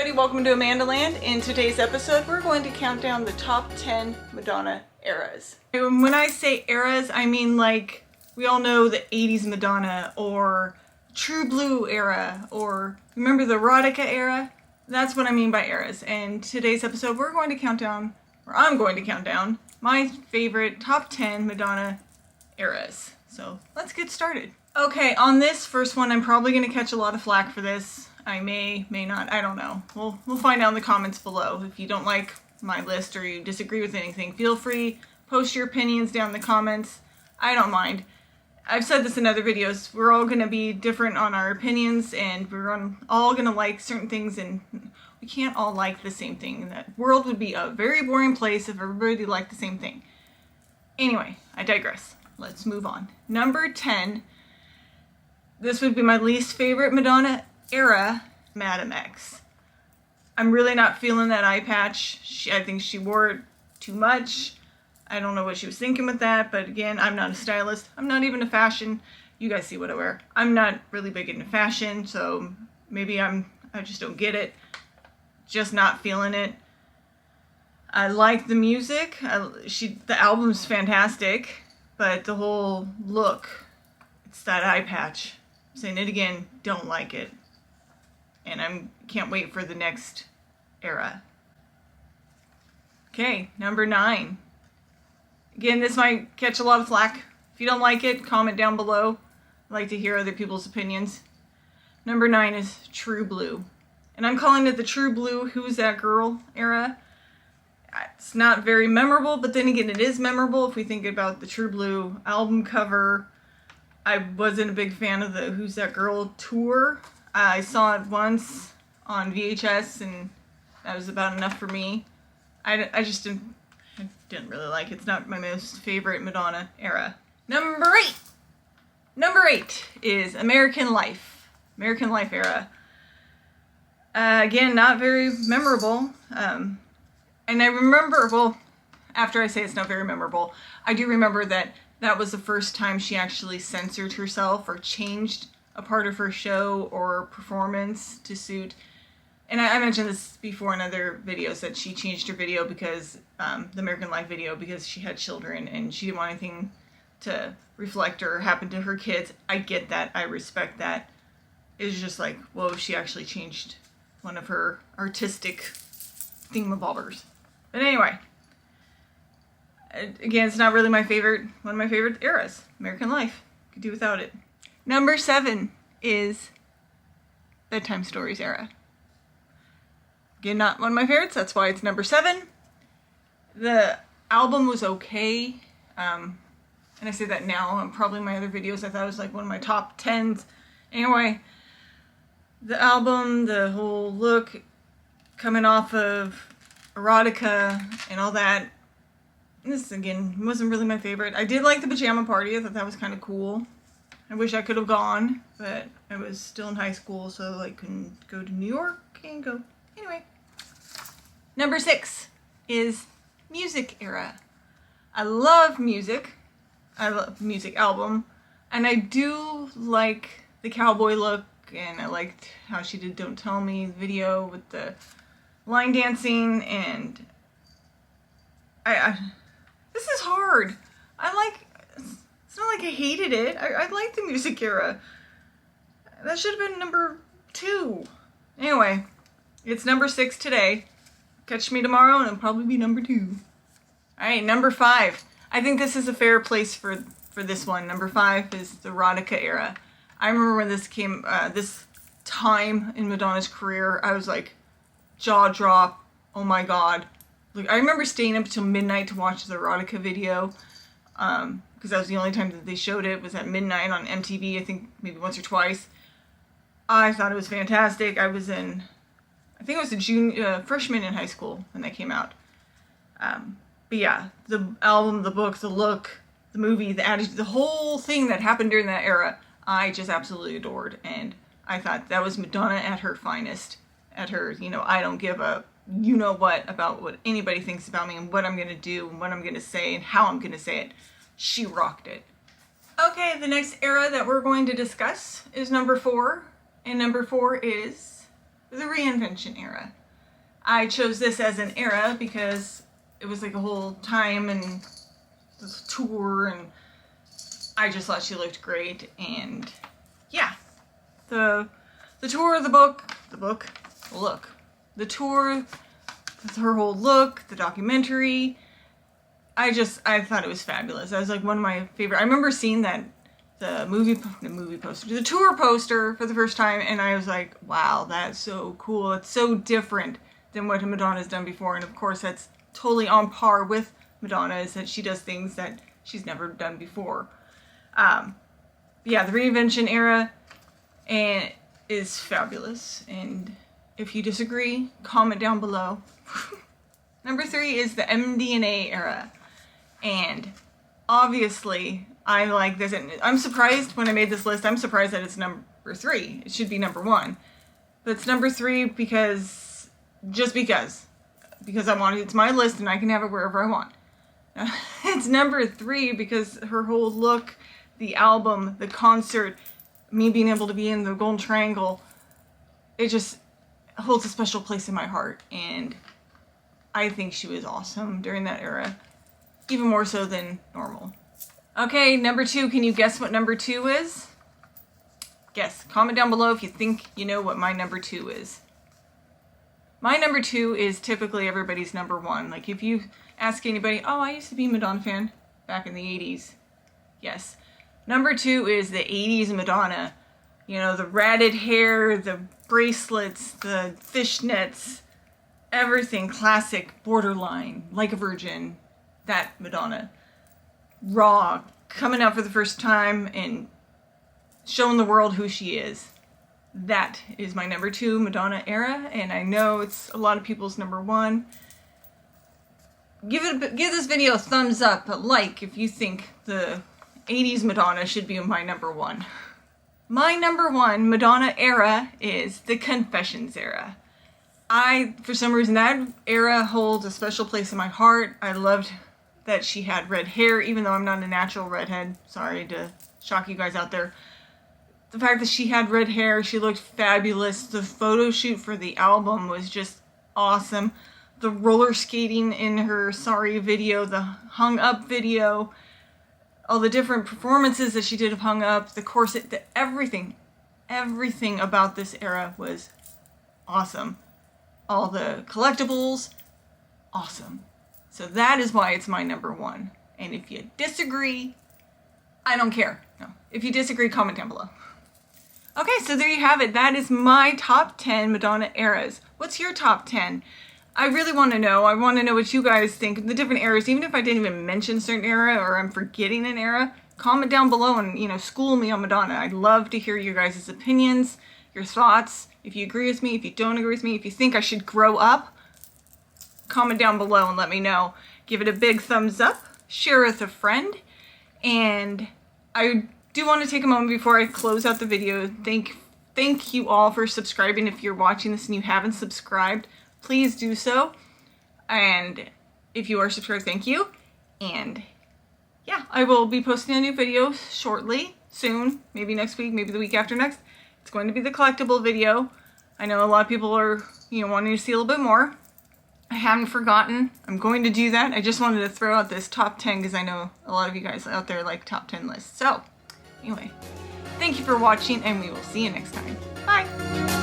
Everybody, welcome to Amandaland. In today's episode, we're going to count down the top 10 Madonna eras. And when I say eras, I mean like, we all know the 80s Madonna, or True Blue era, or remember the Erotica era? That's what I mean by eras. And today's episode, we're going to count down, or I'm going to count down, my favorite top 10 Madonna eras. So let's get started. Okay, on this first one, I'm probably going to catch a lot of flack for this. I may not, I don't know. We'll find out in the comments below. If you don't like my list or you disagree with anything, feel free, post your opinions down in the comments. I don't mind. I've said this in other videos. We're all going to be different on our opinions, and we're all going to like certain things, and we can't all like the same thing. That world would be a very boring place if everybody liked the same thing. Anyway, I digress. Let's move on. Number 10. This would be my least favorite Madonna era, Madamex. I'm really not feeling that eye patch. I think she wore it too much. I don't know what she was thinking with that, but again, I'm not a stylist. I'm not even a fashion. You guys see what I wear. I'm not really big into fashion, so maybe I just don't get it. Just not feeling it. I like the music. The album's fantastic, but the whole look, it's that eye patch. I'm saying it again, don't like it. And I can't wait for the next era. Okay, number 9. Again, this might catch a lot of flack. If you don't like it, comment down below. I like to hear other people's opinions. Number 9 is True Blue. And I'm calling it the True Blue Who's That Girl era. It's not very memorable, but then again, it is memorable if we think about the True Blue album cover. I wasn't a big fan of the Who's That Girl tour. I saw it once on VHS, and that was about enough for me. I just didn't really like it. It's not my most favorite Madonna era. Number 8! Number 8 is American Life. American Life era. Again, not very memorable. And I remember, well, after I say it's not very memorable, I do remember that was the first time she actually censored herself or changed a part of her show or performance to suit. And I mentioned this before in other videos, that she changed her video because, the American Life video, because she had children and she didn't want anything to reflect or happen to her kids. I get that. I respect that. It's just like, whoa, she actually changed one of her artistic thingamabobbers. But anyway, again, it's not really my favorite, one of my favorite eras. American Life. Could do without it. Number 7 is Bedtime Stories era. Again, not one of my favorites, that's why it's number 7. The album was okay, and I say that now, and probably in my other videos I thought it was like one of my top 10s. Anyway, the album, the whole look, coming off of Erotica and all that, this again wasn't really my favorite. I did like the pajama party, I thought that was kind of cool. I wish I could have gone, but I was still in high school, so I couldn't go to New York and go. Anyway. Number 6 is music era. I love music. I love music album. And I do like the cowboy look, and I liked how she did Don't Tell Me video with the line dancing, and this is hard. It's not like I hated it. I liked the music era. That should have been number 2. Anyway, it's number 6 today. Catch me tomorrow and it'll probably be number 2. Alright, number 5. I think this is a fair place for this one. Number 5 is the Erotica era. I remember when this came, this time in Madonna's career, I was like, jaw drop, oh my god. Like, I remember staying up till midnight to watch the Erotica video. Because that was the only time that they showed it, was at midnight on MTV, I think maybe once or twice. I thought it was fantastic. I think it was a freshman in high school when that came out. But yeah, the album, the book, the look, the movie, the attitude, the whole thing that happened during that era, I just absolutely adored. And I thought that was Madonna at her finest. At her, I don't give a you-know-what about what anybody thinks about me and what I'm going to do and what I'm going to say and how I'm going to say it. She rocked it. Okay, the next era that we're going to discuss is number 4. And number 4 is the Reinvention era. I chose this as an era because it was like a whole time and this tour, and I just thought she looked great. And yeah, the tour, the tour, her whole look, the documentary, I thought it was fabulous. That was like one of my favorite. I remember seeing that the tour poster for the first time, and I was like, wow, that's so cool. It's so different than what Madonna's done before, and of course that's totally on par with Madonna, is that she does things that she's never done before. Yeah, the Reinvention era is fabulous, and if you disagree, comment down below. Number 3 is the MDNA era, and obviously I like this, and I'm surprised when I made this list. I'm surprised that it's number 3. It should be number 1, but it's number 3 because I want it. It's my list and I can have it wherever I want. It's number 3 because her whole look, the album, the concert, me being able to be in the Golden Triangle, it just holds a special place in my heart, and I think she was awesome during that era, even more so than normal. Okay, number 2, can you guess what number 2 is? Guess. Comment down below if you think you know what my number 2 is. My number 2 is typically everybody's number 1. Like if you ask anybody, oh, I used to be a Madonna fan back in the 80s. Yes. Number 2 is the 80s Madonna. You know, the ratted hair, the bracelets, the fishnets, everything classic, borderline, like a virgin, that Madonna. Raw, coming out for the first time and showing the world who she is. That is my number 2 Madonna era, and I know it's a lot of people's number 1. Give this video a thumbs up, a like if you think the 80s Madonna should be my number 1. My number 1 Madonna era is the Confessions era. For some reason, that era holds a special place in my heart. I loved that she had red hair, even though I'm not a natural redhead. Sorry to shock you guys out there. The fact that she had red hair, she looked fabulous. The photo shoot for the album was just awesome. The roller skating in her Sorry video, the Hung Up video, all the different performances that she did of Hung Up, the corset, everything about this era was awesome. All the collectibles, awesome. So that is why it's my number 1. And if you disagree, I don't care. No. If you disagree, comment down below. Okay, so there you have it. That is my top 10 Madonna eras. What's your top 10? I really want to know. I want to know what you guys think of the different eras. Even if I didn't even mention a certain era or I'm forgetting an era, comment down below and, school me on Madonna. I'd love to hear your guys' opinions, your thoughts. If you agree with me, if you don't agree with me, if you think I should grow up, comment down below and let me know. Give it a big thumbs up, share with a friend, and I do want to take a moment before I close out the video. Thank you all for subscribing. If you're watching this and you haven't subscribed, please do so. And if you are subscribed, thank you. And yeah, I will be posting a new video shortly, soon, maybe next week, maybe the week after next. It's going to be the collectible video. I know a lot of people are, wanting to see a little bit more. I haven't forgotten. I'm going to do that. I just wanted to throw out this top 10 because I know a lot of you guys out there like top 10 lists. So, anyway, thank you for watching, and we will see you next time. Bye!